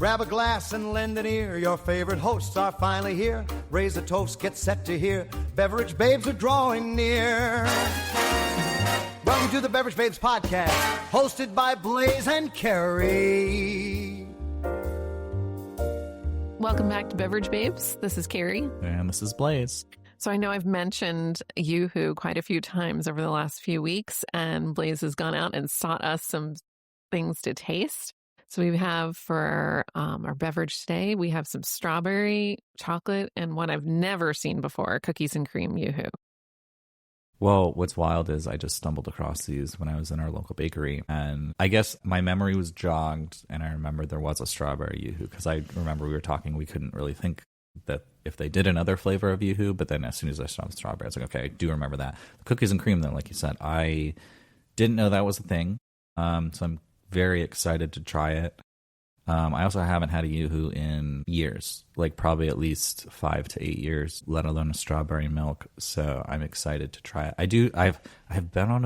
Grab a glass and lend an ear. Your favorite hosts are finally here. Raise a toast, get set to hear. Beverage babes are drawing near. Welcome to the Beverage Babes podcast, hosted by Blaze and Carrie. Welcome back to Beverage Babes. This is Carrie. And this is Blaze. So I know I've mentioned Yoo-hoo quite a few times over the last few weeks, and Blaze has gone out and sought us some things to taste. So we have for our beverage today, we have some strawberry, chocolate, and what I've never seen before, cookies and cream Yoo-hoo. Well, what's wild is I just stumbled across these when I was in our local bakery. And I guess my memory was jogged, and I remember there was a strawberry Yoo-hoo, because I remember we were talking, we couldn't really think that if they did another flavor of Yoo-hoo, but then as soon as I saw the strawberry, I was like, okay, I do remember that. The cookies and cream, though, like you said, I didn't know that was a thing. So I'm very excited to try it. I also haven't had a Yoo-hoo in years, like probably at least 5 to 8 years, let alone a strawberry milk. So I'm excited to try it. I've been on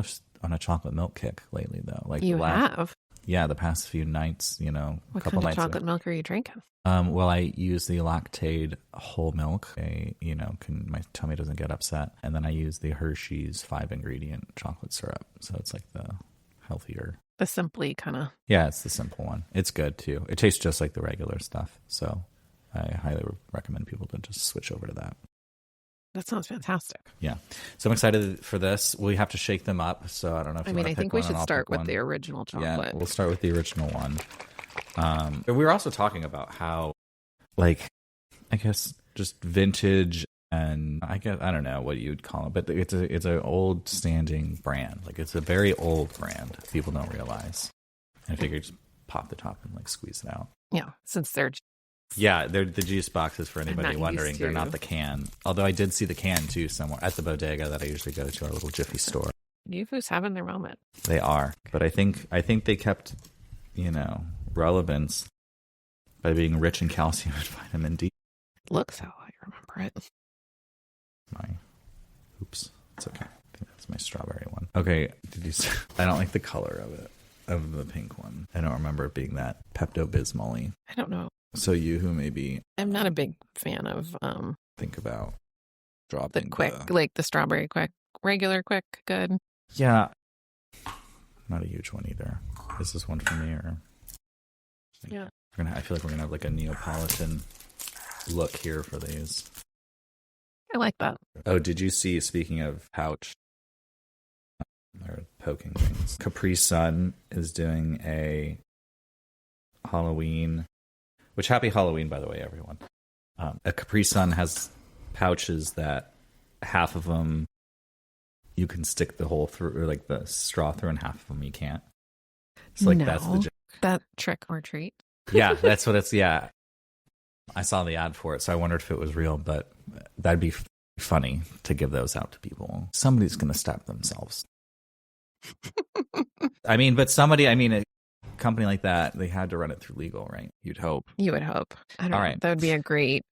a chocolate milk kick lately, though. Like you have? Yeah, the past few nights, a what couple kind nights of chocolate ago. milk are you drinking? Well, I use the Lactaid whole milk. My tummy doesn't get upset. And then I use the Hershey's 5-ingredient chocolate syrup. So it's like the healthier. The Simply kind of. Yeah, it's the simple one. It's good, too. It tastes just like the regular stuff. So I highly recommend people to just switch over to that. That sounds fantastic. Yeah. So I'm excited for this. We have to shake them up. So I don't know if I think we should start with the original chocolate. Yeah, we'll start with the original one. We were also talking about how, I guess, just vintage, and I don't know what you'd call it, but it's an old standing brand. Like, it's a very old brand. People don't realize. And I figured just pop the top and squeeze it out. Yeah, since they're the juice boxes, for anybody wondering. They're not the can. Although I did see the can too somewhere at the bodega that I usually go to, our little Jiffy store. Yoo-hoo's having their moment. They are, but I think they kept, relevance by being rich in calcium and vitamin D. Looks how I remember it. Oops, it's okay. I think that's my strawberry one. Okay, I don't like the color of it, of the pink one. I don't remember it being that Pepto-Bismol-y. I don't know. So Yoo-hoo, maybe. I'm not a big fan of think about dropping the quick, the strawberry quick, regular quick, good. Yeah, not a huge one either. Is this one for me, or? Yeah. I feel like we're gonna have a Neapolitan look here for these. I like that. Oh, did you see? Speaking of pouch, they're poking things. Capri Sun is doing a Halloween. Which, happy Halloween, by the way, everyone. A Capri Sun has pouches that half of them you can stick the hole through, or the straw through, and half of them you can't. So that's the joke. That trick or treat. Yeah, that's what it's. Yeah, I saw the ad for it, so I wondered if it was real. But that'd be funny to give those out to people. Somebody's going to stab themselves. A company like that, they had to run it through legal, right? You'd hope. You would hope. I don't know. Right. That would be a great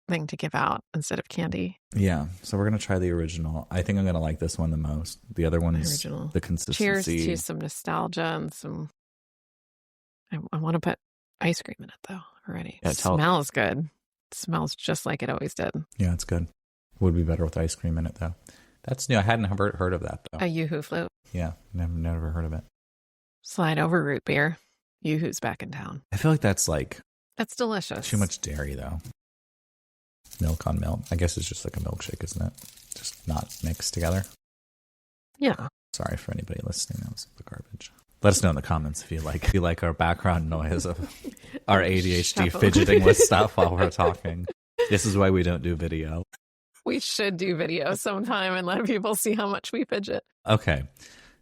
thing to give out instead of candy. Yeah. So we're going to try the original. I think I'm going to like this one the most. The other one is the consistency. Cheers to some nostalgia and some... I want to put ice cream in it, though, already. Yeah, it smells good. It smells just like it always did. Yeah, it's good. Would be better with ice cream in it, though. That's new. I hadn't heard of that, though. A Yoo-hoo float. Yeah, never heard of it. Slide over root beer. Yoo-hoo's back in town. I feel like that's That's delicious. Too much dairy, though. Milk on milk. I guess it's just like a milkshake, isn't it? Just not mixed together. Yeah. Sorry for anybody listening. That was the garbage. Let us know in the comments if you like our background noise of our ADHD fidgeting with stuff while we're talking. This is why we don't do video. We should do video sometime and let people see how much we fidget. Okay.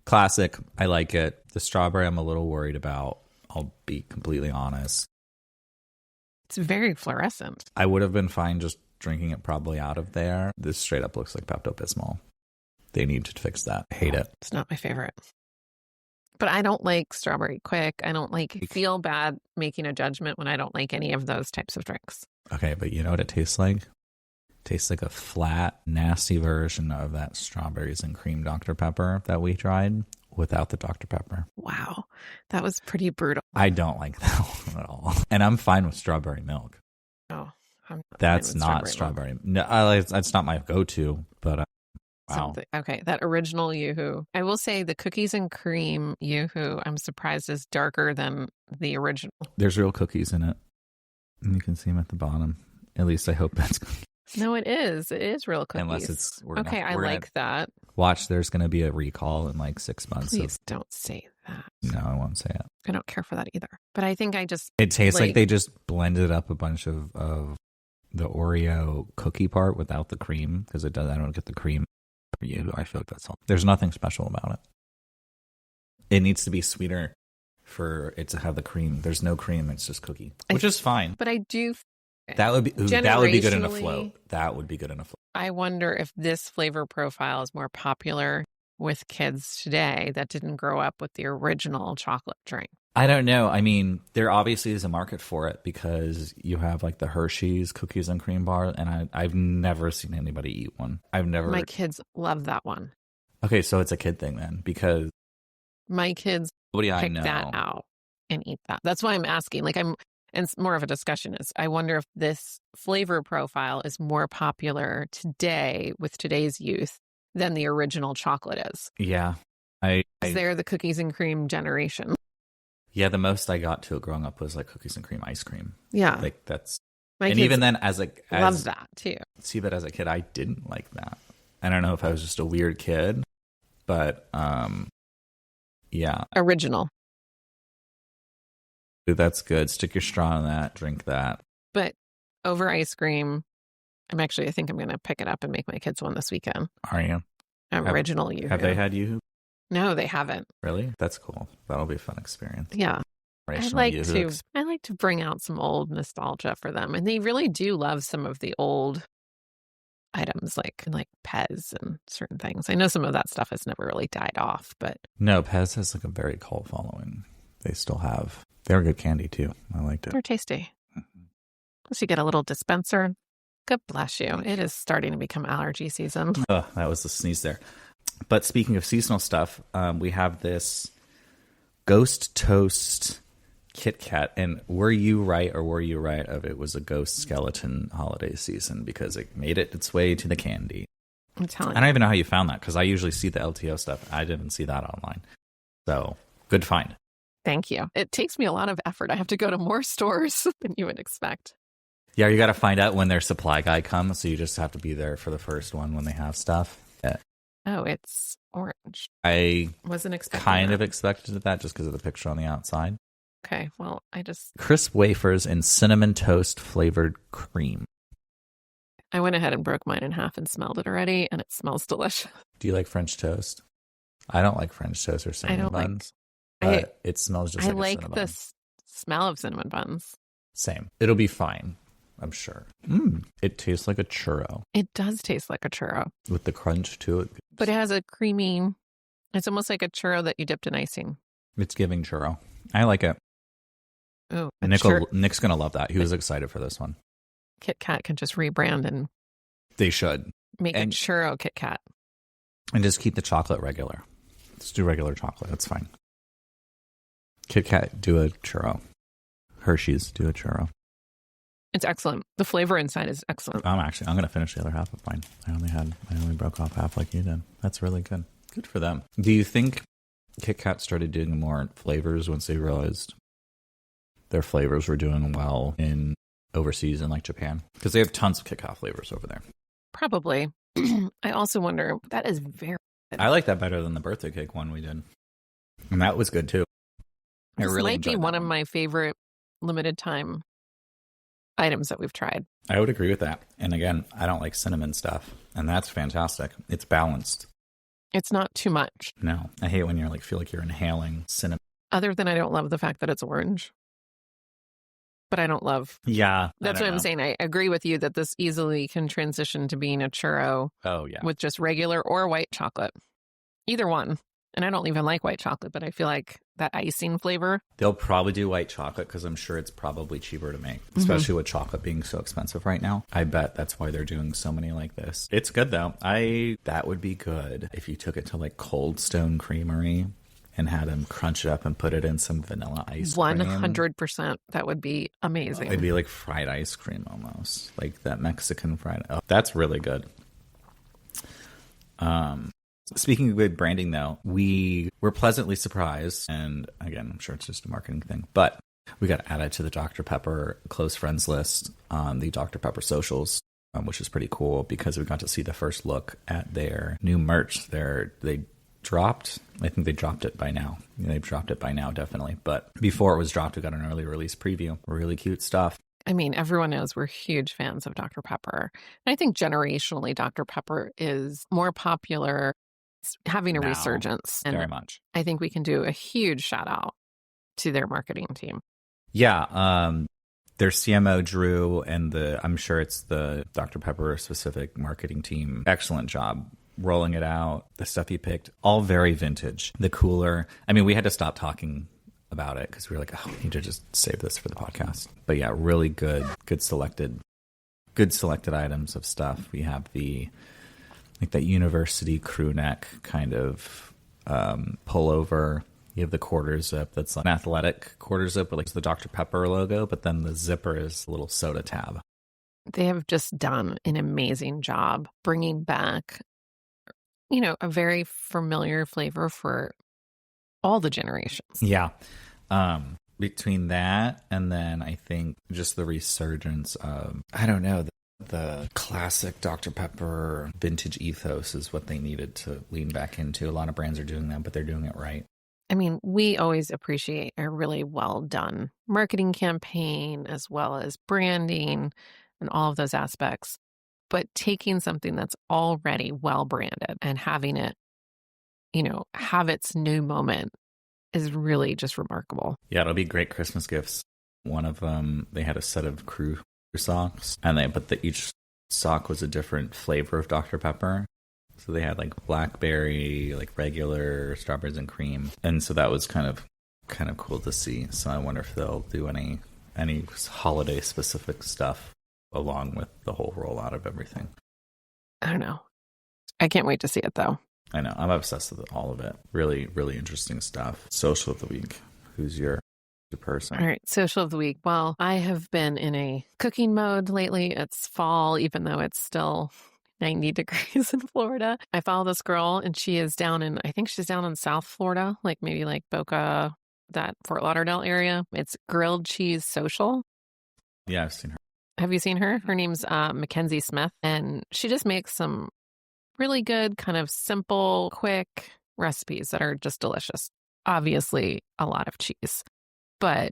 Classic. I like it. The strawberry I'm a little worried about. I'll be completely honest. It's very fluorescent. I would have been fine just drinking it probably out of there. This straight up looks like Pepto-Bismol. They need to fix that. I hate it. It's not my favorite. But I don't like strawberry quick. I don't feel bad making a judgment when I don't like any of those types of drinks. Okay, but you know what it tastes like? It tastes like a flat, nasty version of that strawberries and cream Dr. Pepper that we tried without the Dr. Pepper. Wow. That was pretty brutal. I don't like that one at all. And I'm fine with strawberry milk. Oh, I'm not That's fine with not strawberry. No, that's not my go-to, but wow. Something. Okay, that original Yoo-hoo. I will say the cookies and cream Yoo-hoo, I'm surprised is darker than the original. There's real cookies in it. And you can see them at the bottom. At least I hope that's good. No, it is. It is real cookies. Unless it's... Okay, I like that. Watch, there's going to be a recall in like 6 months. Please don't say that. No, I won't say it. I don't care for that either. But I think I just... It tastes like they just blended up a bunch of the Oreo cookie part without the cream, because it does. I don't get the cream for you. I feel like that's all. There's nothing special about it. It needs to be sweeter for it to have the cream. There's no cream. It's just cookie, which is fine. But I do... That would be good in a float. That would be good in a float. I wonder if this flavor profile is more popular with kids today that didn't grow up with the original chocolate drink. I don't know. I mean, there obviously is a market for it because you have like the Hershey's cookies and cream bar, and I've never seen anybody eat one. My kids love that one. Okay, so it's a kid thing then, because my kids pick that out and eat that. That's why I'm asking. And it's more of a discussion is I wonder if this flavor profile is more popular today with today's youth than the original chocolate is. Yeah. They're the cookies and cream generation. Yeah, the most I got to it growing up was like cookies and cream ice cream. Yeah. Like that's... My and even then love that too. See, but as a kid, I didn't like that. I don't know if I was just a weird kid, but yeah. Original. That's good. Stick your straw in that. Drink that. But over ice cream, I think I'm going to pick it up and make my kids one this weekend. Are you? Original Yoo-hoo. Have they had Yoo-hoo? No, they haven't. Really? That's cool. That'll be a fun experience. Yeah. I like to bring out some old nostalgia for them. And they really do love some of the old items like Pez and certain things. I know some of that stuff has never really died off, but... No, Pez has like a very cult following. They still have... They're good candy, too. I liked it. They're tasty. Plus, you get a little dispenser. God bless you. It is starting to become allergy season. Oh, that was the sneeze there. But speaking of seasonal stuff, we have this Ghost Toast Kit Kat. And were you right of it was a ghost skeleton holiday season because it made its way to the candy? I'm telling you. I don't even know how you found that because I usually see the LTO stuff. I didn't see that online. So, good find. Thank you. It takes me a lot of effort. I have to go to more stores than you would expect. Yeah, you got to find out when their supply guy comes, so you just have to be there for the first one when they have stuff. Yeah. Oh, it's orange. I wasn't expecting kind that. of expected that just because of the picture on the outside. Okay, well, Crisp wafers and cinnamon toast flavored cream. I went ahead and broke mine in half and smelled it already, and it smells delicious. Do you like French toast? I don't like French toast or cinnamon buns. But it smells just like a cinnamon bun. I like the smell of cinnamon buns. Same. It'll be fine, I'm sure. It tastes like a churro. It does taste like a churro. With the crunch to it. But it has a creamy... It's almost like a churro that you dipped in icing. It's giving churro. I like it. Oh, Nick's going to love that. He was excited for this one. Kit Kat can just rebrand and... They should. Make a churro Kit Kat. And just keep the chocolate regular. Just do regular chocolate. That's fine. Kit Kat, do a churro. Hershey's, do a churro. It's excellent. The flavor inside is excellent. I'm going to finish the other half of mine. I only broke off half like you did. That's really good. Good for them. Do you think Kit Kat started doing more flavors once they realized their flavors were doing well in overseas in like Japan? Because they have tons of Kit Kat flavors over there. Probably. I also wonder, that is very good. I like that better than the birthday cake one we did. And that was good too. This might be one of my favorite limited time items that we've tried. I would agree with that. And again, I don't like cinnamon stuff. And that's fantastic. It's balanced. It's not too much. No. I hate when feel like you're inhaling cinnamon. Other than I don't love the fact that it's orange. But I don't love... Yeah. That's what I'm saying. I agree with you that this easily can transition to being a churro. Oh, yeah. With just regular or white chocolate. Either one. And I don't even like white chocolate, but I feel like that icing flavor. They'll probably do white chocolate because I'm sure it's probably cheaper to make, especially with chocolate being so expensive right now. I bet that's why they're doing so many like this. It's good though. That would be good if you took it to like Cold Stone Creamery and had him crunch it up and put it in some vanilla ice cream. 100%. That would be amazing. It'd be like fried ice cream almost, like that Mexican fried. Oh, that's really good. Speaking of good branding, though, we were pleasantly surprised, and again, I'm sure it's just a marketing thing, but we got added to the Dr. Pepper close friends list on the Dr. Pepper socials, which is pretty cool because we got to see the first look at their new merch. They dropped, I think they dropped it by now. They've dropped it by now, definitely. But before it was dropped, we got an early release preview. Really cute stuff. I mean, everyone knows we're huge fans of Dr. Pepper. And I think generationally, Dr. Pepper is more popular. It's having a Now, resurgence. And very much. I think we can do a huge shout out to their marketing team. Yeah. Their CMO, Drew, and I'm sure it's the Dr. Pepper specific marketing team. Excellent job rolling it out. The stuff he picked, all very vintage. The cooler. I mean, we had to stop talking about it because we were like, oh, we need to just save this for the podcast. But yeah, really good selected items of stuff. We have that university crew neck kind of pullover. You have the quarter zip that's like an athletic quarter zip with like the Dr. Pepper logo, but then the zipper is a little soda tab. They have just done an amazing job bringing back, a very familiar flavor for all the generations. Yeah. Between that and then I think just the resurgence of, I don't know, the classic Dr. Pepper vintage ethos is what they needed to lean back into. A lot of brands are doing that, but they're doing it right. I mean, we always appreciate a really well done marketing campaign as well as branding and all of those aspects. But taking something that's already well branded and having it, have its new moment is really just remarkable. Yeah, it'll be great Christmas gifts. One of them, they had a set of crew socks, and each sock was a different flavor of Dr. Pepper. So they had like blackberry, like regular strawberries and cream, and so that was kind of cool to see. So I wonder if they'll do any holiday specific stuff along with the whole rollout of everything. I don't know. I can't wait to see it though. I know. I'm obsessed with all of it. Really, really interesting stuff. Social of the week. Who's your person? All right. Social of the week. Well, I have been in a cooking mode lately. It's fall, even though it's still 90 degrees in Florida. I follow this girl and she is I think she's down in South Florida, like maybe like Boca, that Fort Lauderdale area. It's Grilled Cheese Social. Yeah, I've seen her. Have you seen her? Her name's Mackenzie Smith, and she just makes some really good, kind of simple, quick recipes that are just delicious. Obviously, a lot of cheese, but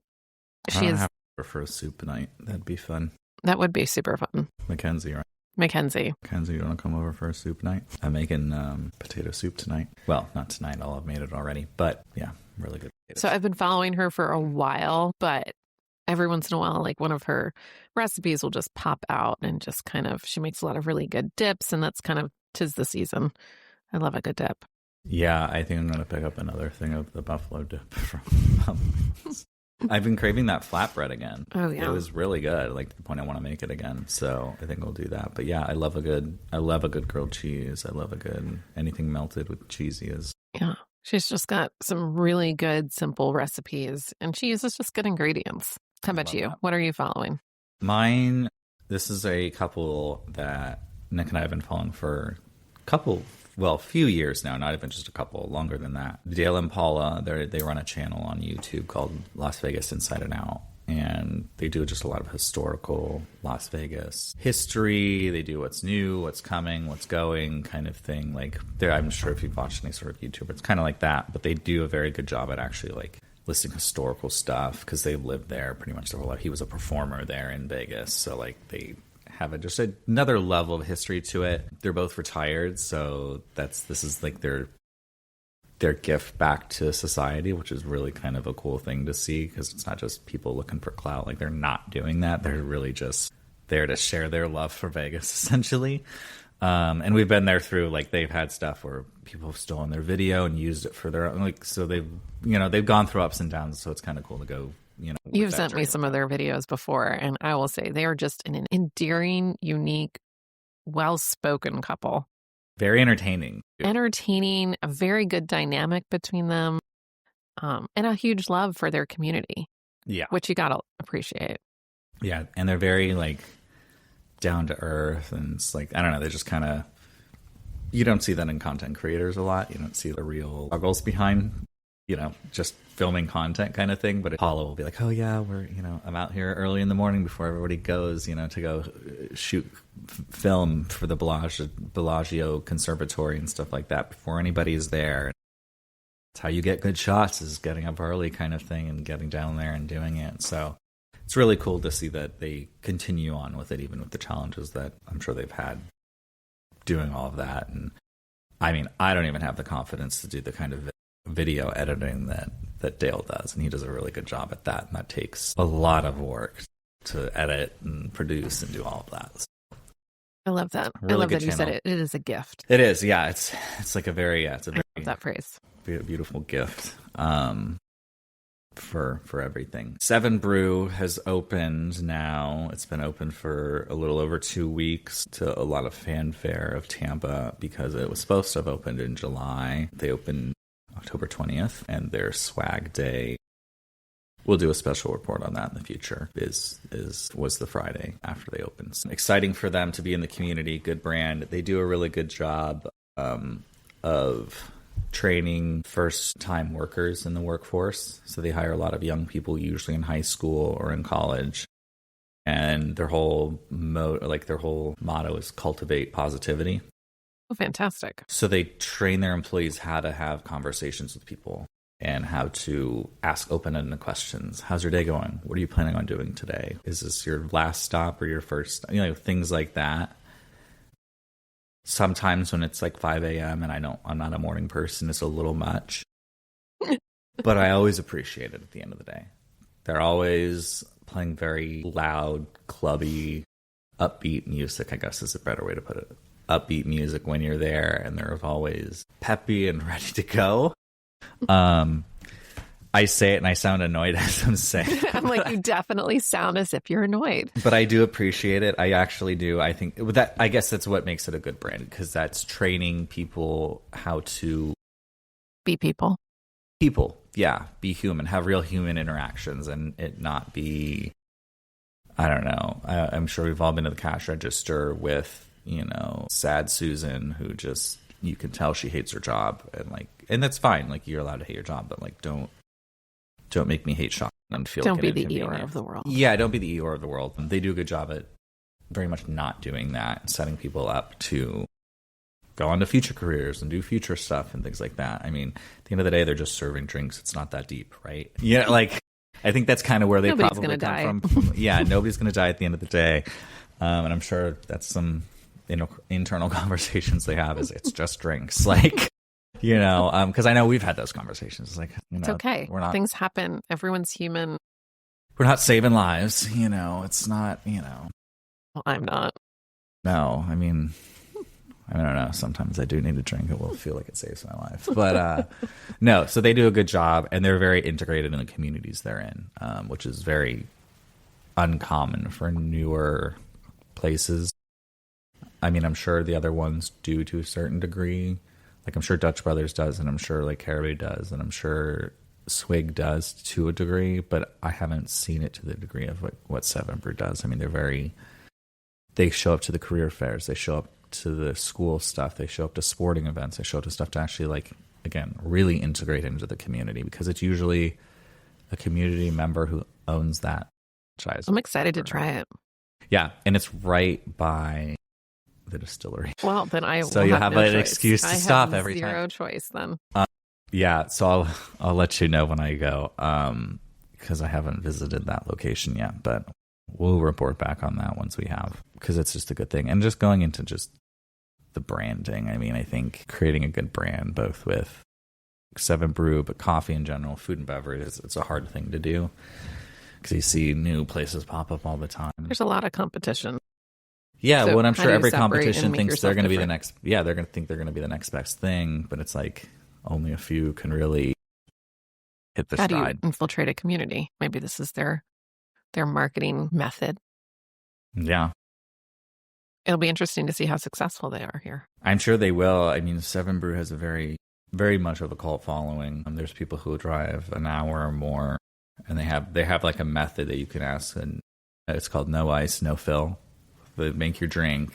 she is. For a soup night, that'd be fun. That would be super fun. Mackenzie, right? Mackenzie, you want to come over for a soup night? I'm making potato soup tonight. Well, not tonight. I'll have made it already. But yeah, really good. Potatoes. So I've been following her for a while, but every once in a while, like one of her recipes will just pop out and just she makes a lot of really good dips, and that's kind of 'tis the season. I love a good dip. Yeah, I think I'm going to pick up another thing of the buffalo dip from I've been craving that flatbread again. Oh, yeah. It was really good, like to the point I want to make it again. So I think we'll do that. But yeah, I love a good grilled cheese. I love anything melted with cheesy is. Yeah. She's just got some really good, simple recipes, and she uses just good ingredients. How about you? That. What are you following? Mine, this is a couple that Nick and I have been following for a few years now, not even just a couple, longer than that. Dale and Paula, they run a channel on YouTube called Las Vegas Inside and Out, and they do just a lot of historical Las Vegas history. They do what's new, what's coming, what's going kind of thing. Like, I'm sure if you've watched any sort of YouTuber, it's kind of like that, but they do a very good job at actually like listing historical stuff because they lived there pretty much their whole life. He was a performer there in Vegas, so like they have just another level of history to it. They're both retired, so this is like their gift back to society, which is really kind of a cool thing to see because it's not just people looking for clout. Like, they're not doing that. They're really just there to share their love for Vegas, essentially. And we've been there through, like, they've had stuff where people have stolen their video and used it for their own, like, so they've gone through ups and downs, so it's kind of cool to go. You've sent me some of their videos before, and I will say they are just an endearing, unique, well-spoken couple. Very entertaining. A very good dynamic between them. and a huge love for their community, Yeah. which you got to appreciate. Yeah. And they're very like down to earth. And it's like, I don't know, they're just kind of, you don't see that in content creators a lot. You don't see the real struggles behind, just filming content kind of thing. But Apollo will be like, oh yeah, I'm out here early in the morning before everybody goes, to go shoot film for the Bellagio Conservatory and stuff like that before anybody's there. It's how you get good shots, is getting up early kind of thing and getting down there and doing it. So it's really cool to see that they continue on with it, even with the challenges that I'm sure they've had doing all of that. And I mean, I don't even have the confidence to do the kind of video editing that Dale does, and he does a really good job at that. And that takes a lot of work to edit and produce and do all of that. I love that. Really I love good that you said channel. it. It is a gift. It is, yeah. It's like a very, it's a I very love that phrase. beautiful gift for everything. 7 Brew has opened now. It's been open for a little over 2 weeks, to a lot of fanfare of Tampa, because it was supposed to have opened in July. They opened October 20th, and their swag day, we'll do a special report on that in the future, was the Friday after they opened. So exciting for them to be in the community. Good brand. They do a really good job of training first-time workers in the workforce. So they hire a lot of young people, usually in high school or in college. And their whole motto is cultivate positivity. Oh, fantastic. So they train their employees how to have conversations with people and how to ask open-ended questions. How's your day going? What are you planning on doing today? Is this your last stop or your first? Things like that. Sometimes when it's like 5 a.m. and I'm not a morning person, it's a little much. But I always appreciate it at the end of the day. They're always playing very loud, clubby, upbeat music, I guess is a better way to put it. Upbeat music when you're there, and they're always peppy and ready to go. I say it and I sound annoyed as I'm saying it. I'm like, you definitely sound as if you're annoyed. But I do appreciate it. I actually do. I think that, I guess that's what makes it a good brand, because that's training people how to be people. Yeah, be human, have real human interactions, and it not be, I don't know. I'm sure we've all been to the cash register with, sad Susan, who just, you can tell she hates her job, and that's fine. Like, you're allowed to hate your job, but like, don't make me hate shop and feel. Don't be the Eeyore of the world. Yeah, don't be the Eeyore of the world. They do a good job at very much not doing that, setting people up to go on to future careers and do future stuff and things like that. I mean, at the end of the day, they're just serving drinks. It's not that deep, right? Yeah, I think that's kind of where they probably come from. Yeah, nobody's going to die at the end of the day. And I'm sure that's some internal conversations they have, is it's just drinks. Because I know we've had those conversations. It's okay. Things happen. Everyone's human. We're not saving lives. It's not, Well, I'm not. No, I mean, I don't know. Sometimes I do need to drink. It will feel like it saves my life. But no, so they do a good job, and they're very integrated in the communities they're in, which is very uncommon for newer places. I mean, I'm sure the other ones do to a certain degree. I'm sure Dutch Brothers does, and I'm sure Caribou does, and I'm sure Swig does to a degree, but I haven't seen it to the degree of what 7 Brew does. I mean, they show up to the career fairs, they show up to the school stuff, they show up to sporting events, they show up to stuff to actually, again, really integrate into the community, because it's usually a community member who owns that franchise. I'm excited to try it. Yeah, and it's right by the distillery. Well, then so you have an excuse to stop every time. Zero choice then. Yeah, so I'll let you know when I go, because I haven't visited that location yet, but we'll report back on that once we have, because it's just a good thing. And just going into just the branding, I mean, I think creating a good brand, both with 7 Brew, but coffee in general, food and beverage, it's a hard thing to do, because you see new places pop up all the time. There's a lot of competition. Yeah, so well, I'm sure every competition thinks they're going to be the next. Yeah, they're going to think they're going to be the next best thing, but it's only a few can really hit the stride. How do you infiltrate a community? Maybe this is their marketing method. Yeah, it'll be interesting to see how successful they are here. I'm sure they will. I mean, 7 Brew has a very very much of a cult following. There's people who drive an hour or more, and they have like a method that you can ask, and it's called no ice, no fill. They make your drink.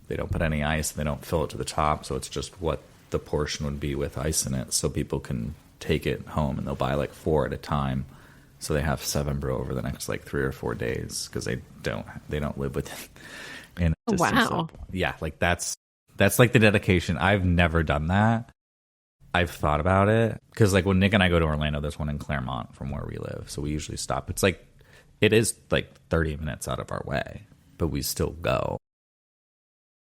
They don't put any ice. They don't fill it to the top, so it's just what the portion would be with ice in it, so people can take it home, and they'll buy like 4 at a time. So they have 7 brew over the next like 3 or 4 days because they don't live with it. And wow. Yeah, like that's like the dedication. I've never done that. I've thought about it because like when Nick and I go to Orlando, there's one in Claremont from where we live, so we usually stop. It is like 30 minutes out of our way, but we still go.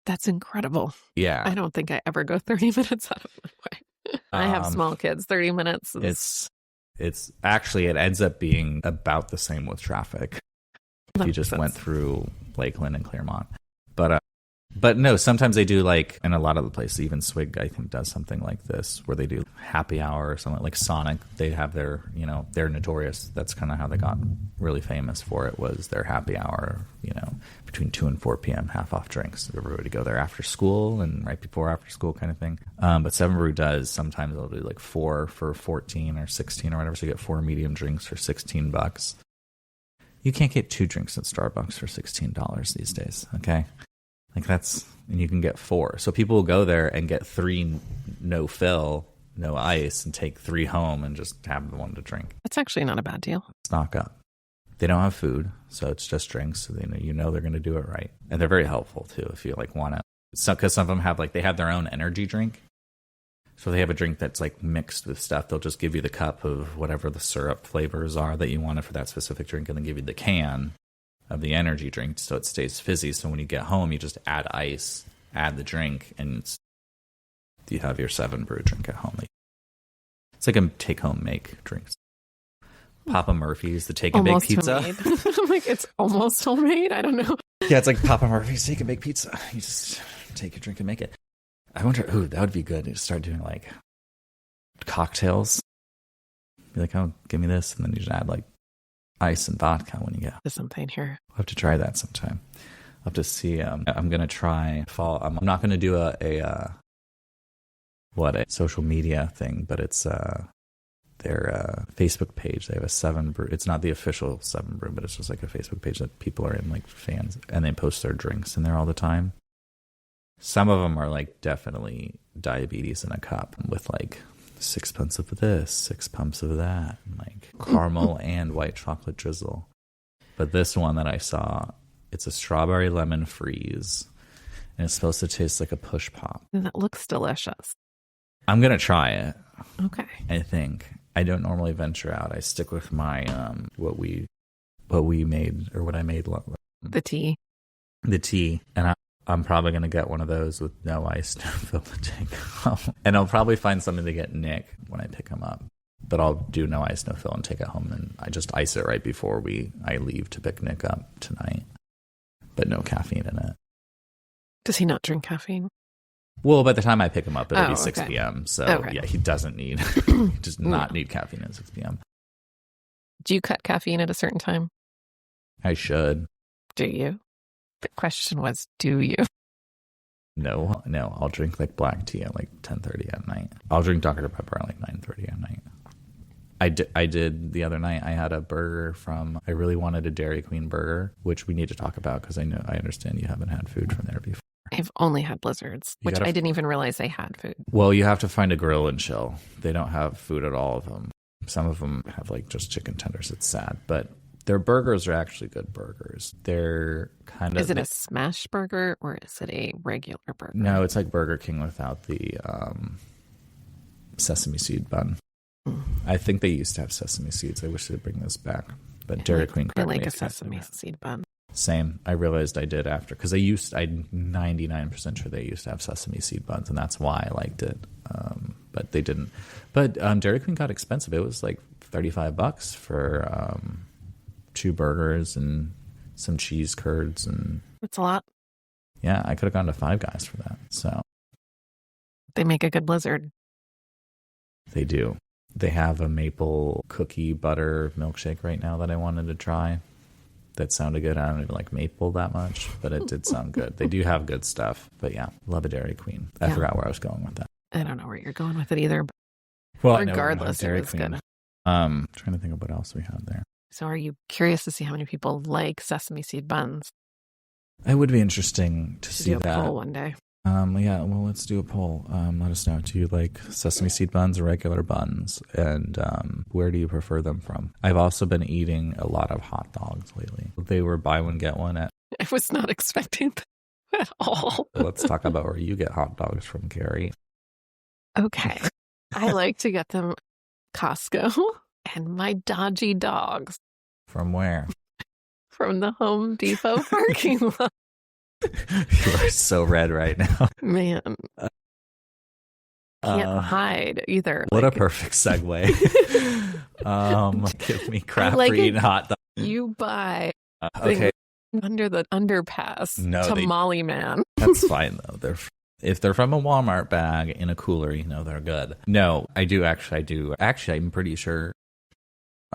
That's incredible. Yeah. I don't think I ever go 30 minutes out of my way. I have small kids. 30 minutes. It's actually, it ends up being about the same with traffic. If you just went through Lakeland and Claremont. But no, sometimes they do like, in a lot of the places, even Swig, I think, does something like this, where they do happy hour or something like Sonic. They have their, they're notorious. That's kind of how they got really famous for it, was their happy hour, between 2 and 4 p.m., half off drinks. Everybody go there after school and right before after school kind of thing. But Seven Brew does, sometimes they'll do like 4 for 14 or 16 or whatever. So you get 4 medium drinks for $16. You can't get 2 drinks at Starbucks for $16 these days, okay? Like and you can get 4. So people will go there and get 3 no fill, no ice, and take 3 home and just have the one to drink. That's actually not a bad deal. Stock up. They don't have food, so it's just drinks. So they're going to do it right. And they're very helpful too if you like want to. Because some of them have they have their own energy drink. So they have a drink that's like mixed with stuff. They'll just give you the cup of whatever the syrup flavors are that you wanted for that specific drink, and then give you the can of the energy drink so it stays fizzy. So when you get home, you just add ice, add the drink, and you have your 7 brew drink at home. It's like a take-home make drinks. Papa Murphy's, the take-and-bake pizza. I'm like, it's almost homemade. I don't know. Yeah, it's like Papa Murphy's take-and-bake pizza. You just take a drink and make it. I wonder, that would be good to start doing like cocktails. Be like, oh, give me this. And then you just add like ice and vodka when you get. There's something here. I'll have to try that sometime. I'll have to see. I'm going to try fall. I'm not going to do a social media thing, but it's their Facebook page. They have a 7 brew. It's not the official 7 brew, but it's just like a Facebook page that people are in, like fans, and they post their drinks in there all the time. Some of them are like definitely diabetes in a cup with like 6 pumps of this, 6 pumps of that, and like caramel and white chocolate drizzle. But this one that I saw, it's a strawberry lemon freeze, and it's supposed to taste like a push pop. And that looks delicious. I'm gonna try it. Okay. I think I don't normally venture out. I stick with my what we made, or what I made. The tea. The tea, and I'm probably going to get one of those with no ice, no fill to take home. And I'll probably find something to get Nick when I pick him up. But I'll do no ice, no fill and take it home. And I just ice it right before I leave to pick Nick up tonight. But no caffeine in it. Does he not drink caffeine? Well, by the time I pick him up, it'll be 6 okay. p.m. So okay. Yeah, he doesn't need, he does not need caffeine at 6 p.m. Do you cut caffeine at a certain time? I should. Do you? The question was, do you? No, I'll drink like black tea at like 10:30 at night. I'll drink Dr. Pepper at like 9:30 at night. I did the other night. I had a burger I really wanted a Dairy Queen burger, which we need to talk about because I understand you haven't had food from there before. I've only had Blizzards, which I didn't even realize they had food. Well, you have to find a grill and chill. They don't have food at all of them. Some of them have like just chicken tenders. It's sad, but their burgers are actually good burgers. They're kind of... Is it a smash burger or is it a regular burger? No, it's like Burger King without the sesame seed bun. Mm. I think they used to have sesame seeds. I wish they'd bring this back. But Dairy Queen... I like a sesame seed bun. Same. I realized I did after. Because I'm 99% sure they used to have sesame seed buns. And that's why I liked it. But they didn't. But Dairy Queen got expensive. It was like $35 for... 2 burgers and some cheese curds, and that's a lot. Yeah, I could have gone to Five Guys for that. So they make a good Blizzard. They do. They have a maple cookie butter milkshake right now that I wanted to try. That sounded good. I don't even like maple that much, but it did sound good. They do have good stuff. But yeah, love a Dairy Queen. I forgot where I was going with that. I don't know where you're going with it either. But Well, I know Regardless, it Dairy was Queen. good. Trying to think of what else we had there. So are you curious to see how many people like sesame seed buns? It would be interesting to Should see do a that. poll one day. Yeah, well, let's do a poll. Let us know. Do you like sesame seed buns or regular buns? And where do you prefer them from? I've also been eating a lot of hot dogs lately. They were buy one, get one at... I was not expecting that at all. Let's talk about where you get hot dogs from, Carrie. Okay. I like to get them Costco and my dodgy dogs From where? from the Home Depot parking lot. You are so red right now. Man. Can't hide either. What Like, a perfect segue. Give me crap like for it- eating hot dogs. you buy Okay, under the underpass. No, they- Tamale man. that's fine though. If they're from a Walmart bag in a cooler, they're good. No, I do. Actually, I'm pretty sure.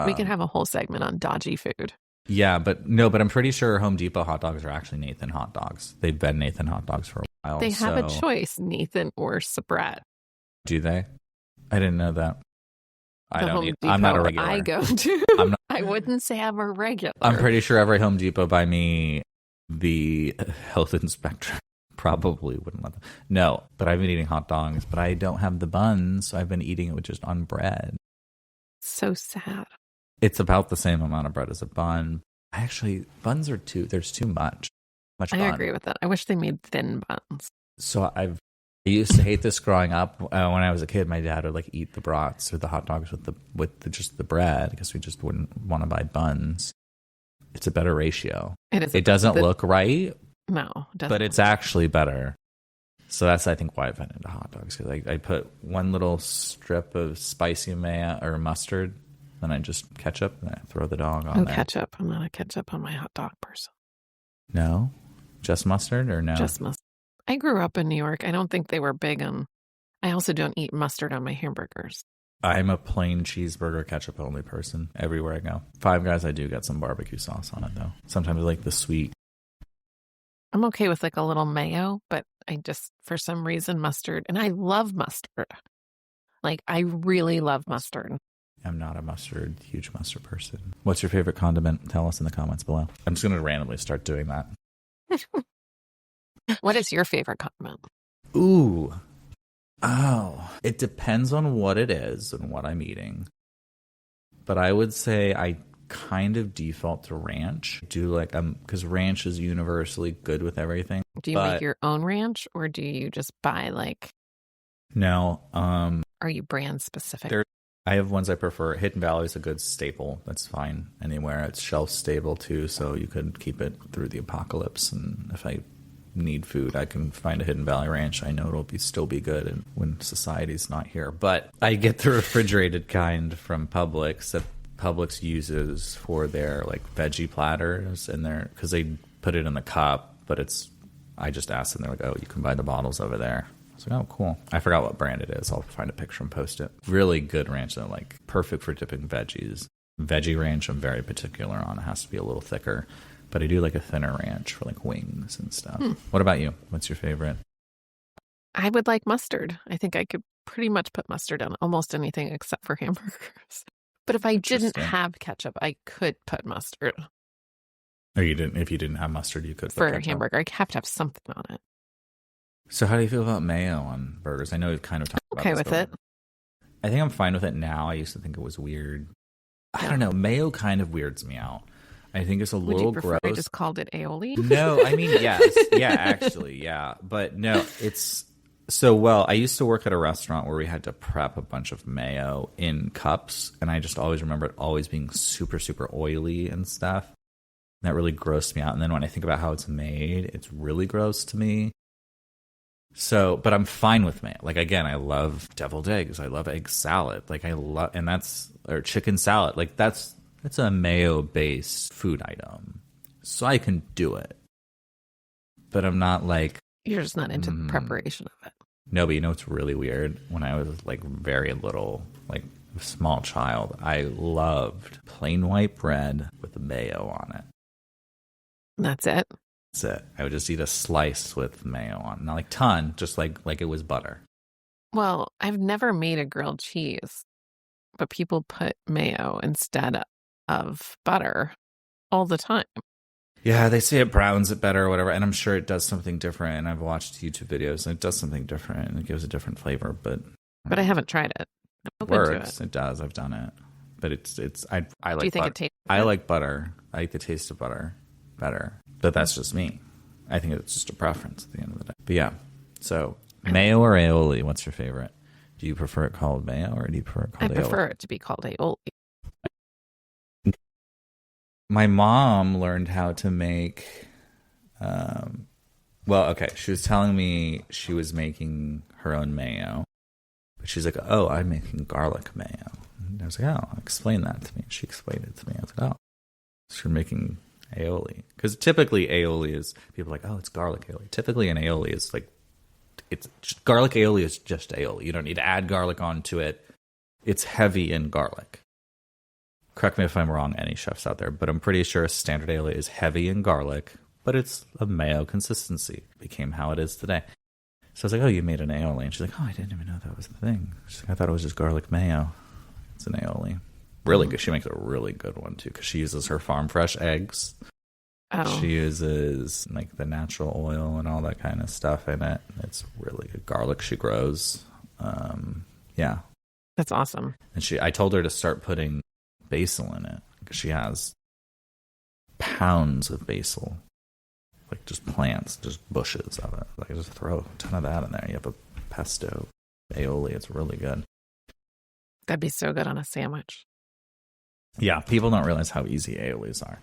We can have a whole segment on dodgy food. Yeah, but I'm pretty sure Home Depot hot dogs are actually Nathan hot dogs. They've been Nathan hot dogs for a while. They have a so- choice, Nathan or Sabrat. Do they? I didn't know that. I The don't Home need. Depot I'm not a regular. I go to. I'm not- I wouldn't say I'm a regular. I'm pretty sure every Home Depot by me, the health inspector probably wouldn't let them. No, but I've been eating hot dogs, but I don't have the buns, so I've been eating it with just on bread. So sad. It's about the same amount of bread as a bun. Buns are there's too much. I agree with that. I wish they made thin buns. So I used to hate this growing up. When I was a kid, my dad would eat the brats or the hot dogs with just the bread because we just wouldn't want to buy buns. It's a better ratio. It is. It doesn't look right, No, it doesn't. but it's actually better. So that's, I think, why I've been into hot dogs. Because I put one little strip of spicy mayo or mustard, then I just ketchup, and I throw the dog on there. Ketchup. I'm not a ketchup on my hot dog person. No? Just mustard or no? Just mustard. I grew up in New York. I don't think they were big on. I also don't eat mustard on my hamburgers. I'm a plain cheeseburger ketchup only person everywhere I go. Five Guys, I do get some barbecue sauce on it, though. Sometimes I like the sweet. I'm okay with a little mayo, but I just, for some reason, mustard. And I love mustard. I really love mustard. I'm not a huge mustard person. What's your favorite condiment? Tell us in the comments below. I'm just going to randomly start doing that. What is your favorite condiment? Ooh. Oh. It depends on what it is and what I'm eating. But I would say I kind of default to ranch. Because ranch is universally good with everything. Do you make your own ranch or do you just buy No. Are you brand specific? I have ones I prefer. Hidden Valley is a good staple. That's fine anywhere. It's shelf stable too, so you could keep it through the apocalypse. And if I need food, I can find a Hidden Valley ranch. I know it'll still be good and when society's not here. But I get the refrigerated kind from Publix that Publix uses for their veggie platters and because they put it in the cup, but I just asked them, they're like, oh, you can buy the bottles over there. I was like, oh, cool. I forgot what brand it is. I'll find a picture and post it. Really good ranch, though. Perfect for dipping veggies. Veggie ranch, I'm very particular on. It has to be a little thicker. But I do like a thinner ranch for wings and stuff. What about you? What's your favorite? I would like mustard. I think I could pretty much put mustard on almost anything except for hamburgers. But if I didn't have ketchup, I could put mustard. Or if you didn't have mustard, you could put for a ketchup. hamburger. I have to have something on it. So how do you feel about mayo on burgers? I know we've kind of talked about Okay this, with it. I think I'm fine with it now. I used to think it was weird. I don't know. Mayo kind of weirds me out. I think it's a Would little you prefer gross. I just called it aioli? No, I mean, yes. Yeah, actually, yeah. But no, it's so well. I used to work at a restaurant where we had to prep a bunch of mayo in cups. And I just always remember it always being super, super oily and stuff. And that really grossed me out. And then when I think about how it's made, it's really gross to me. So, but I'm fine with mayo. Again, I love deviled eggs. I love egg salad. Or chicken salad. That's a mayo-based food item. So I can do it. But I'm not You're just not into the preparation of it. No, but it's really weird. When I was very little, a small child, I loved plain white bread with mayo on it. That's it. That's it. I would just eat a slice with mayo on. Not ton, just like it was butter. Well, I've never made a grilled cheese, but people put mayo instead of butter all the time. Yeah, they say it browns it better or whatever, and I'm sure it does something different. And I've watched YouTube videos, and it does something different, and it gives a different flavor. But I haven't tried it. it works. It does. I've done it, but I like. Do you think butter. it tastes? I like butter. I like the taste of butter better, but that's just me. I think it's just a preference at the end of the day. But yeah, so mayo or aioli? What's your favorite? Do you prefer it called mayo or do you prefer it called aioli? I prefer it to be called aioli. My mom learned how to make, she was telling me she was making her own mayo, but she's like, oh, I'm making garlic mayo. And I was like, oh, explain that to me. She explained it to me. I was like, oh, so you're making aioli. Because typically aioli is, people are like, oh, it's garlic aioli. Typically an aioli is like, garlic aioli is just aioli. You don't need to add garlic onto it. It's heavy in garlic. Correct me if I'm wrong, any chefs out there, but I'm pretty sure a standard aioli is heavy in garlic, but it's a mayo consistency. It became how it is today. So I was like, oh, you made an aioli. And she's like, oh, I didn't even know that was the thing. She's like, I thought it was just garlic mayo. It's an aioli. Really good. She makes a really good one, too, because she uses her farm fresh eggs. Oh. She uses like the natural oil and all that kind of stuff in it. It's really good. Garlic she grows. Yeah. That's awesome. And I told her to start putting basil in it because she has pounds of basil, like just plants, just bushes of it. Like just throw a ton of that in there. You have a pesto aioli. It's really good. That'd be so good on a sandwich. Yeah, people don't realize how easy aiolis are.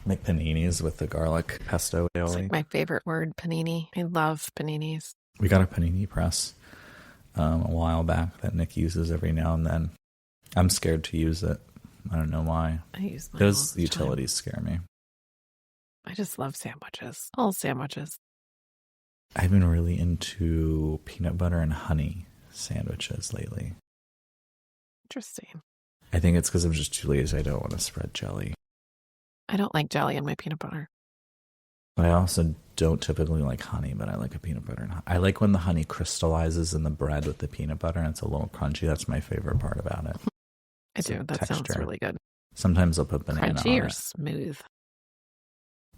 Make paninis with the garlic pesto aioli. It's like my favorite word, panini. I love paninis. We got a panini press a while back that Nick uses every now and then. I'm scared to use it. I don't know why. I use mine those all the utilities time. scare me. I just love sandwiches. All sandwiches. I've been really into peanut butter and honey sandwiches lately. Interesting. I think it's because I'm just too lazy. I don't want to spread jelly. I don't like jelly in my peanut butter. But I also don't typically like honey, but I like a peanut butter. I like when the honey crystallizes in the bread with the peanut butter and it's a little crunchy. That's my favorite part about it. I do. That texture. sounds really good. Sometimes I'll put banana Crunchy on or it. smooth?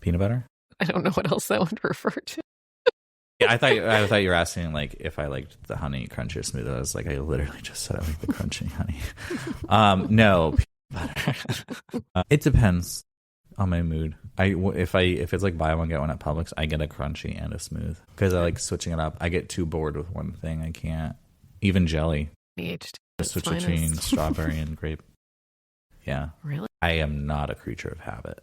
Peanut butter? I don't know what else that would refer to. Yeah, I thought you were asking like if I liked the honey crunchy or smooth. I was like, I literally just said I like the crunchy honey. No, peanut butter. It depends on my mood. If it's like buy one get one at Publix, I get a crunchy and a smooth because I like switching it up. I get too bored with one thing. I can't. Even jelly. ADHD. Switch between strawberry and grape. Yeah. Really? I am not a creature of habit.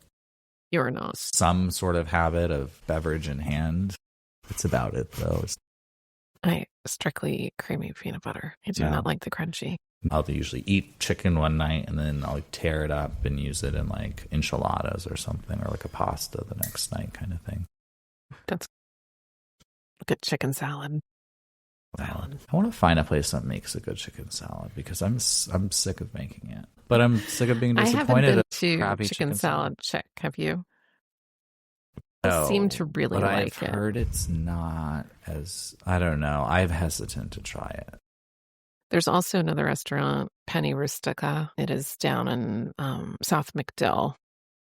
You're not. Some sort of habit of beverage in hand. It's about it, though. I strictly creamy peanut butter. I do not like the crunchy. I'll usually eat chicken one night and then I'll tear it up and use it in like enchiladas or something or like a pasta the next night kind of thing. That's good chicken salad. I want to find a place that makes a good chicken salad because I'm sick of making it. But I'm sick of being disappointed. I haven't been to chicken salad chick. Have you? I seem to really like it. I've heard it's not as, I don't know. I'm hesitant to try it. There's also another restaurant, Penny Rustica. It is down in South McDill.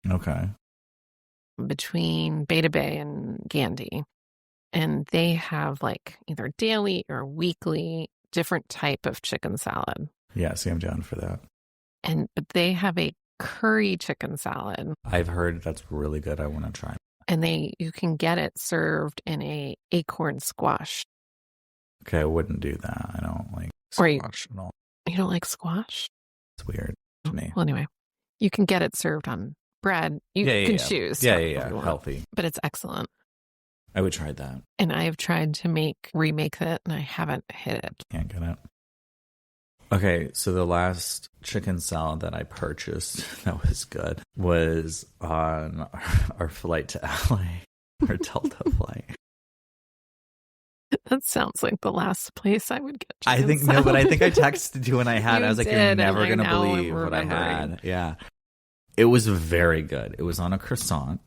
Okay. Between Beta Bay and Gandy. And they have like either daily or weekly different type of chicken salad. Yeah, see, I'm down for that. But they have a curry chicken salad. I've heard that's really good. I want to try it. And you can get it served in a acorn squash. Okay, I wouldn't do that. I don't like squash at all. You don't like squash? It's weird to me. Well, anyway, you can get it served on bread. You can choose. Yeah. Healthy. But it's excellent. I would try that. And I have tried to remake it, and I haven't hit it. Can't get it. Okay, so the last chicken salad that I purchased that was good was on our flight to LA, our Delta flight. That sounds like the last place I would get I think salad. No, but I think I texted you when I had it. I was like, you're never going to believe what I had. Yeah. It was very good. It was on a croissant.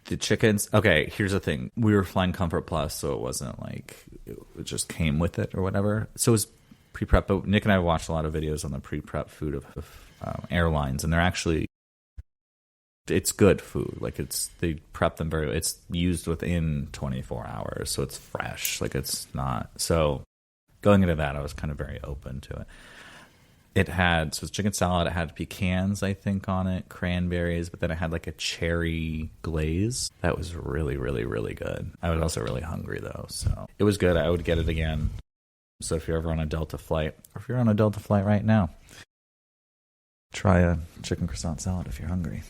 The chickens. Okay, here's the thing. We were flying Comfort Plus, so it wasn't like it just came with it or whatever. So it was pre-prep. But Nick and I watched a lot of videos on the pre-prep food of airlines, and they're actually, it's good food. Like they prep them very. It's used within 24 hours, so it's fresh. Like it's not. So going into that, I was kind of very open to it. It had, so it's chicken salad. It had pecans, I think, on it, cranberries, but then it had like a cherry glaze. That was really, really, really good. I was also really hungry though, so it was good. I would get it again. So if you're ever on a Delta flight, or if you're on a Delta flight right now, try a chicken croissant salad if you're hungry.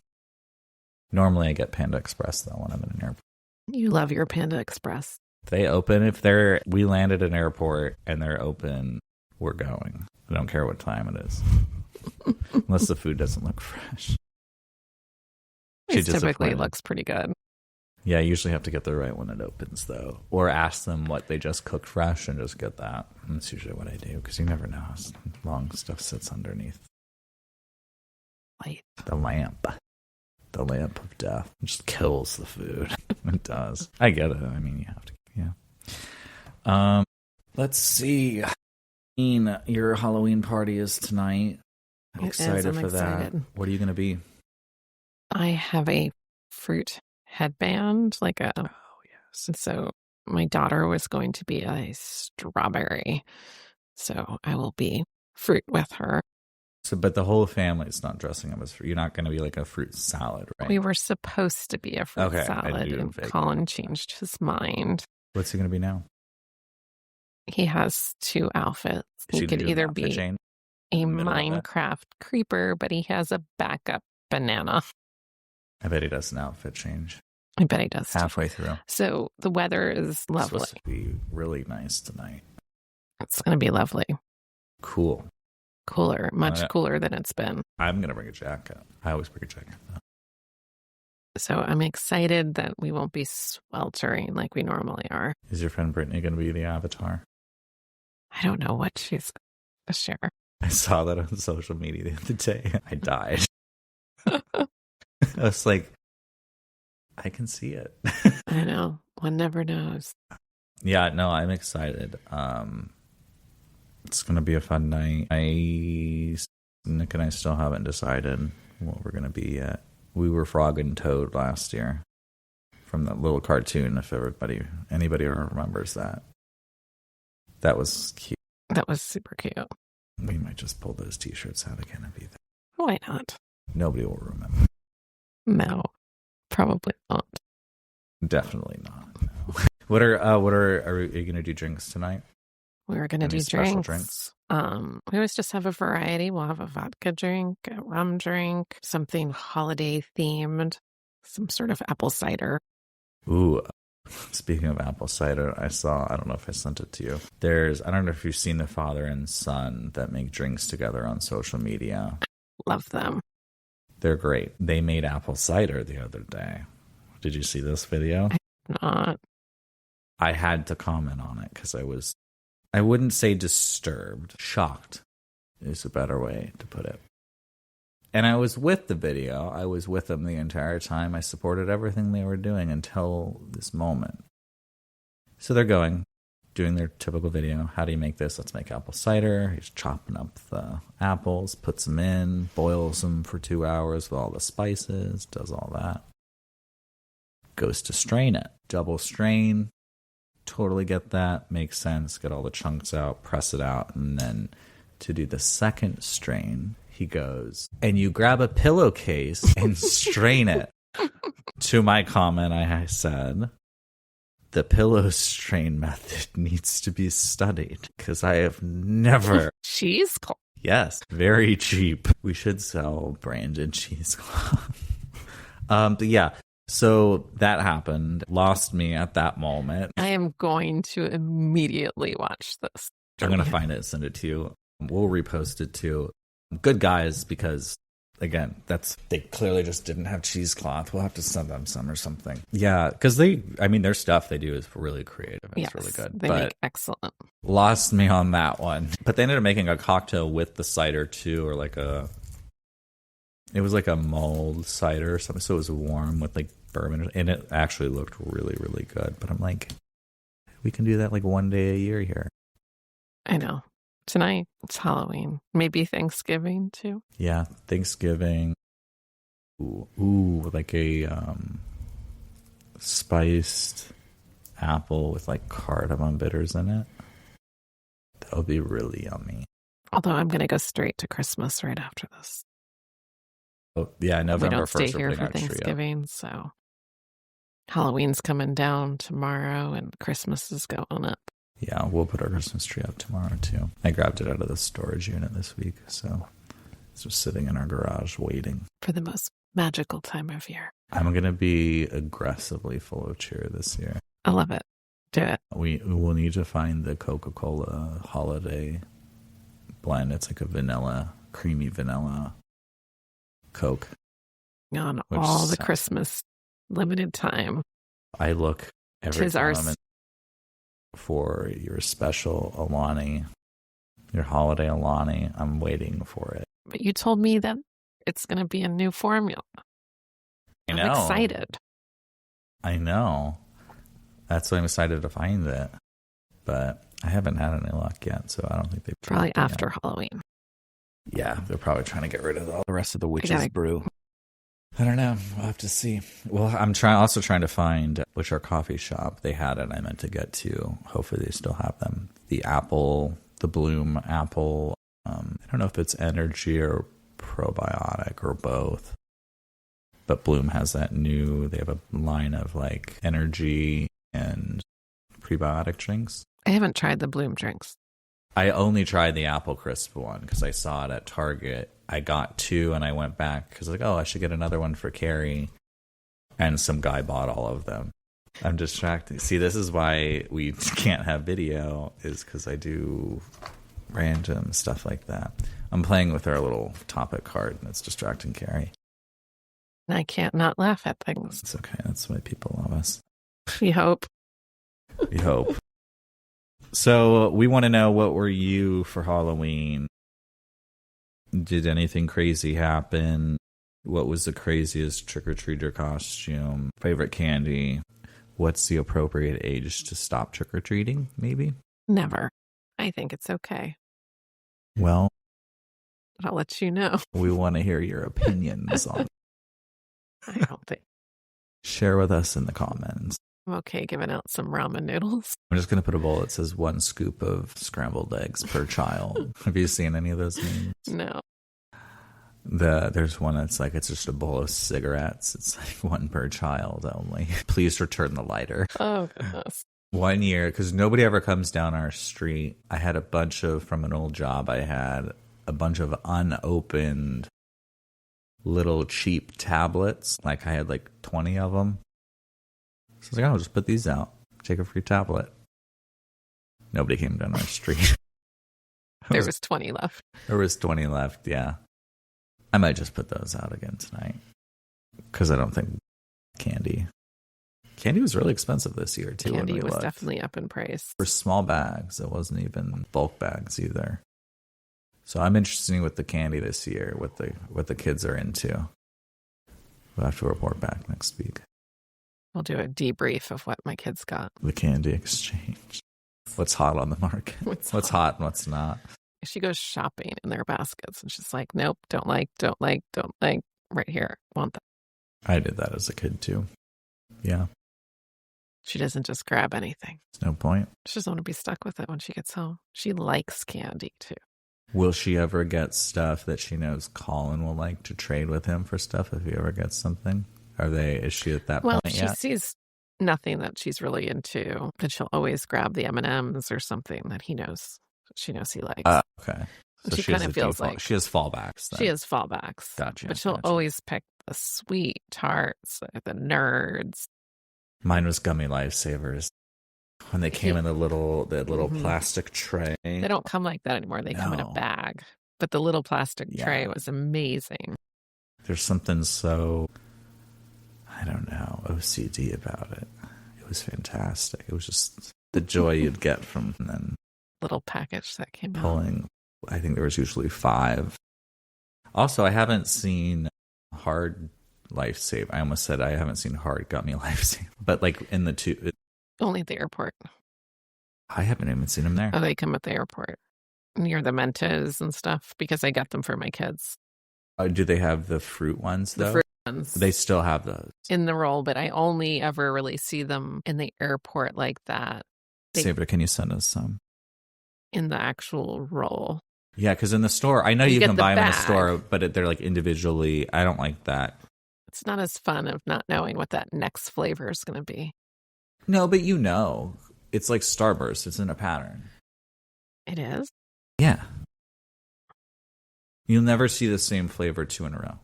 Normally I get Panda Express though when I'm in an airport. You love your Panda Express. They open we land at an airport and they're open, we're going. I don't care what time it is. Unless the food doesn't look fresh. It typically looks pretty good. Yeah, I usually have to get the right when it opens, though. Or ask them what they just cooked fresh and just get that. And that's usually what I do, because you never know how long stuff sits underneath. Light. The lamp. The lamp of death. It just kills the food. It does. I get it. I mean, you have to. Yeah. Let's see. Your Halloween party is tonight. I'm excited for that. What are you going to be? I have a fruit headband, like a. Oh yes. So my daughter was going to be a strawberry, so I will be fruit with her. So, but the whole family is not dressing up as fruit. You're not going to be like a fruit salad, right? We were supposed to be a fruit salad, and Colin changed his mind. What's he going to be now? He has two outfits. He could either be a Minecraft creeper, but he has a backup banana. I bet he does an outfit change. I bet he does. Halfway through. So the weather is lovely. It's supposed to be really nice tonight. It's going to be lovely. Cool. Cooler. Much cooler than it's been. I'm going to bring a jacket. I always bring a jacket. So I'm excited that we won't be sweltering like we normally are. Is your friend Brittany going to be the avatar? I don't know what she's going to share. I saw that on social media the other day. I died. I was like, I can see it. I know. One never knows. Yeah, no, I'm excited. It's going to be a fun night. Nick and I still haven't decided what we're going to be yet. We were Frog and Toad last year from that little cartoon, if anybody remembers that. That was cute. That was super cute. We might just pull those t-shirts out again and be there. Why not? Nobody will remember. No, probably not. Definitely not. No. What are you going to do drinks tonight? We're going to do drinks. We always just have a variety. We'll have a vodka drink, a rum drink, something holiday themed, some sort of apple cider. Ooh, speaking of apple cider, I don't know if I sent it to you. I don't know if you've seen the father and son that make drinks together on social media. Love them. They're great. They made apple cider the other day. Did you see this video? I did not. I had to comment on it because I wouldn't say disturbed. Shocked is a better way to put it. And I was with the video. I was with them the entire time. I supported everything they were doing until this moment. So they're doing their typical video. How do you make this? Let's make apple cider. He's chopping up the apples, puts them in, boils them for 2 hours with all the spices, does all that. Goes to strain it. Double strain. Totally get that. Makes sense. Get all the chunks out, press it out, and then to do the second strain, he goes, and you grab a pillowcase and strain it. To my comment, I said, the pillow strain method needs to be studied because I have never. Cheesecloth. Yes, very cheap. We should sell branded cheesecloth. But yeah. So that happened, lost me at that moment. I am going to immediately watch this. I'm going to find it and send it to you. We'll repost it too. Good guys, because again, they clearly just didn't have cheesecloth. We'll have to send them some or something. Yeah, because their stuff they do is really creative. It's really good. They make excellent. Lost me on that one. But they ended up making a cocktail with the cider too, or like It was like a mulled cider or something, so it was warm with like bourbon, and it actually looked really, really good. But I'm like, we can do that like one day a year here. I know. Tonight, it's Halloween. Maybe Thanksgiving, too. Yeah, Thanksgiving. Ooh, like a spiced apple with like cardamom bitters in it. That would be really yummy. Although I'm going to go straight to Christmas right after this. Oh, yeah, We November don't 1st, stay we're here putting for our tree up. Thanksgiving, so Halloween's coming down tomorrow and Christmas is going up. Yeah, we'll put our Christmas tree up tomorrow, too. I grabbed it out of the storage unit this week, so it's just sitting in our garage waiting. For the most magical time of year. I'm going to be aggressively full of cheer this year. I love it. Do it. We will need to find the Coca-Cola holiday blend. It's like a creamy vanilla Coke. On Which all the sounds- Christmas limited time. I look every Tis time our I'm in for your special Alani, your holiday Alani. I'm waiting for it. But you told me that it's going to be a new formula. I I'm know. excited. I know. That's why I'm excited to find it. But I haven't had any luck yet, so I don't think they've Probably tried it after yet. Halloween. Yeah, they're probably trying to get rid of all the rest of the witch's gotta- brew. I don't know. We'll have to see. Well, I'm also trying to find which our coffee shop they had it. I meant to get to. Hopefully, they still have them. The Bloom apple. I don't know if it's energy or probiotic or both. But Bloom has that they have a line of like energy and prebiotic drinks. I haven't tried the Bloom drinks. I only tried the apple crisp one because I saw it at Target. I got 2 and I went back because I was like, oh, I should get another one for Carrie. And some guy bought all of them. I'm distracted. See, this is why we can't have video, is because I do random stuff like that. I'm playing with our little topic card and it's distracting Carrie. And I can't not laugh at things. It's okay. That's why people love us. We hope. We hope. So we want to know, what were you for Halloween? Did anything crazy happen? What was the craziest trick-or-treater costume? Favorite candy? What's the appropriate age to stop trick-or-treating, maybe? Never. I think it's okay. Well, But I'll let you know. we want to hear your opinions on it. I don't think Share with us in the comments. I'm okay giving out some ramen noodles. I'm just going to put a bowl that says 1 scoop of scrambled eggs per child. Have you seen any of those memes? No. There's one that's like, it's just a bowl of cigarettes. It's like 1 per child only. Please return the lighter. Oh, goodness. 1 year, because nobody ever comes down our street. I had a bunch of, from an old job, I had a bunch of unopened little cheap tablets. Like I had like 20 of them. So I was like, oh, I'll just put these out. Take a free tablet. Nobody came down our street. There was 20 left. There was 20 left, yeah. I might just put those out again tonight. Because I don't think candy was really expensive this year, too. when Candy we was looked. definitely up in price. For small bags. It wasn't even bulk bags either. So I'm interested in seeing what the candy this year, what the kids are into. We'll have to report back next week. I'll do a debrief of what my kids got. The candy exchange. What's hot on the market? What's hot and what's not? She goes shopping in their baskets and she's like, nope, don't like, right here, want that. I did that as a kid too. Yeah. She doesn't just grab anything. There's no point. She doesn't want to be stuck with it when she gets home. She likes candy too. Will she ever get stuff that she knows Colin will like to trade with him for stuff if he ever gets something? Is she at that Well, point she yet? sees nothing that she's really into, then she'll always grab the M&Ms or something that she knows he likes. Okay. And So she she has kind of a feels default. like She has fallbacks then. she has fallbacks. Gotcha, But she'll gotcha. always pick the sweet tarts, the nerds. Mine was gummy lifesavers. When they came in the little Mhm. plastic tray. They don't come like that anymore. They come in a No. bag. But the little plastic Yeah. tray was amazing. There's something so, I don't know, OCD about it. It was fantastic. It was just the joy you'd get from then Little package that came out. pulling. I think there was usually 5. Also, I haven't seen hard lifesaver. I almost said I haven't seen hard gummy lifesaver, but like in the two. Only at the airport. I haven't even seen them there. Oh, they come at the airport near the Mentos and stuff because I got them for my kids. Do they have the fruit ones though? The fruit ones. They still have those in the roll, but I only ever really see them in the airport like that. Saber, can you send us some? In the actual roll. Yeah, because in the store, I know you can buy them in the bag. store, but they're like individually. I don't like that. It's not as fun of not knowing what that next flavor is going to be. No, but you know, it's like Starburst. It's in a pattern. It is? Yeah. You'll never see the same flavor 2 in a row.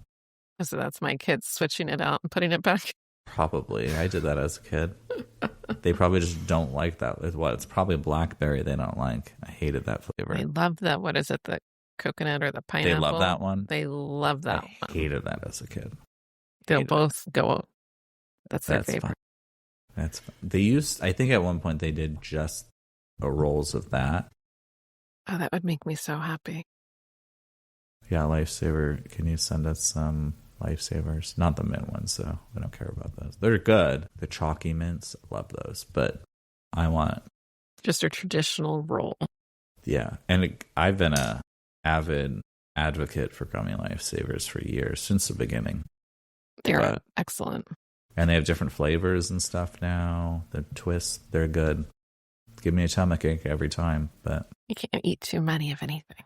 So that's my kids switching it out and putting it back. Probably. I did that as a kid. They probably just don't like that. It's probably blackberry they don't like. I hated that flavor. They love the, what is it, the coconut or the pineapple? They love that one? They love that one. I hated that as a kid. They'll both go, that's their favorite. Fun. That's fun. They used, I think at one point they did just rolls of that. Oh, that would make me so happy. Yeah, Lifesaver, can you send us some Lifesavers? Not the mint ones, though. We don't care about those. They're good. The chalky mints, I love those. But I want just a traditional roll. Yeah, and I've been a avid advocate for gummy Lifesavers for years, since the beginning. They're excellent. And they have different flavors and stuff now. The twists, they're good. Give me a tummy ache every time, but you can't eat too many of anything.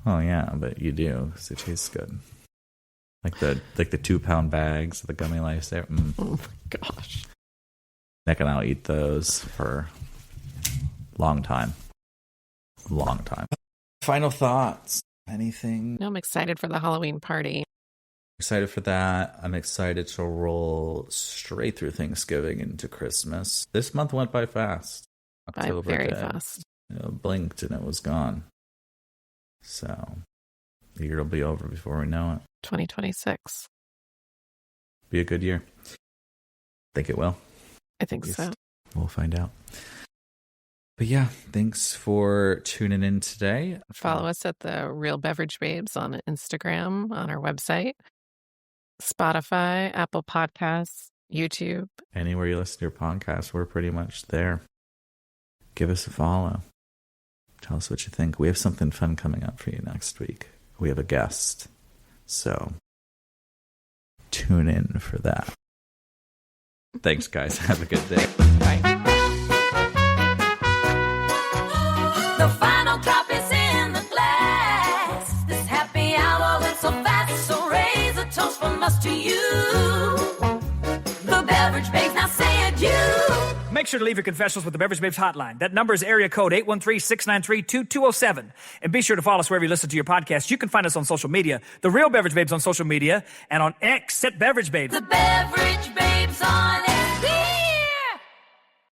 Oh yeah, but you do because it tastes good. Like the 2-pound bags of the gummy Lifesaver. Oh my gosh! Nick and I'll eat those for a long time. Long time. Final thoughts? Anything? No, I'm excited for the Halloween party. Excited for that. I'm excited to roll straight through Thanksgiving into Christmas. This month went by fast. October very fast. Blinked and it was gone. So the year will be over before we know it. 2026. Be a good year. Think it will. I think so. We'll find out. But yeah, thanks for tuning in today. Follow us at the Real Beverage Babes on Instagram, on our website, Spotify, Apple Podcasts, YouTube. Anywhere you listen to your podcast, we're pretty much there. Give us a follow. Tell us what you think. We have something fun coming up for you next week. We have a guest. So tune in for that. Thanks, guys. Have a good day. Bye. The final drop is in the glass. This happy hour went so fast. So raise a toast from us to you. The Beverage Babes, now say adieu. Make sure to leave your confessions with the Beverage Babes hotline. That number is area code 813-693-2207. And be sure to follow us wherever you listen to your podcast. You can find us on social media, The Real Beverage Babes on social media, and on X at Beverage Babes. The Beverage Babes.